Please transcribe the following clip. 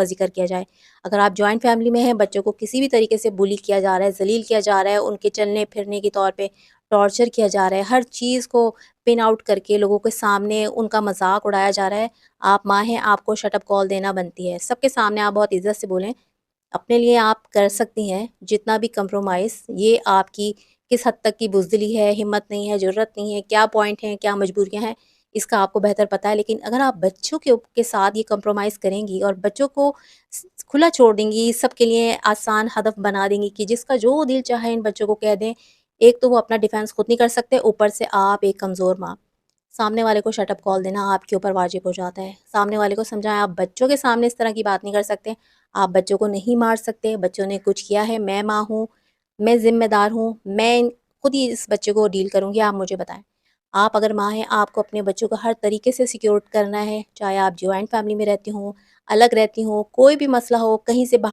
ذکر کیا جائے۔ اگر آپ جوائنٹ فیملی میں ہیں، بچوں کو کسی بھی طریقے سے بلی کیا جا رہا ہے، ذلیل کیا جا رہا ہے، ان کے چلنے پھرنے کے طور پہ ٹارچر کیا جا رہا ہے، ہر چیز کو پن آؤٹ کر کے لوگوں کے سامنے ان کا مذاق اڑایا جا رہا ہے، آپ ماں ہیں، آپ کو شٹ اپ کال دینا بنتی ہے۔ سب کے سامنے آپ بہت عزت سے بولیں، اپنے لیے آپ کر سکتی ہیں جتنا بھی کمپرومائز، یہ آپ کی کس حد تک کی بزدلی ہے، ہمت نہیں ہے، جرت نہیں ہے، کیا پوائنٹ ہیں، کیا مجبوریاں ہیں، اس کا آپ کو بہتر پتہ ہے۔ لیکن اگر آپ بچوں کے ساتھ یہ کمپرومائز کریں گی اور بچوں کو کھلا چھوڑ دیں گی، سب کے لیے آسان ہدف بنا دیں گی کہ جس کا جو دل چاہے ان بچوں کو کہہ دیں، ایک تو وہ اپنا ڈیفینس خود نہیں کر سکتے، اوپر سے آپ ایک کمزور ماں، سامنے والے کو شٹ اپ کال دینا آپ کے اوپر واجب ہو جاتا ہے۔ سامنے والے کو سمجھائیں آپ بچوں کے سامنے اس طرح کی بات نہیں کر سکتے، آپ بچوں کو نہیں مار سکتے، بچوں نے کچھ کیا ہے، میں ماں ہوں، میں ذمہ دار ہوں، میں خود ہی اس بچے کو ڈیل کروں گی، آپ مجھے بتائیں۔ آپ اگر ماں ہیں، آپ کو اپنے بچوں کو ہر طریقے سے سیکیور کرنا ہے، چاہے آپ جوائنٹ فیملی میں رہتی ہوں، الگ رہتی ہوں، کوئی بھی مسئلہ ہو، کہیں سے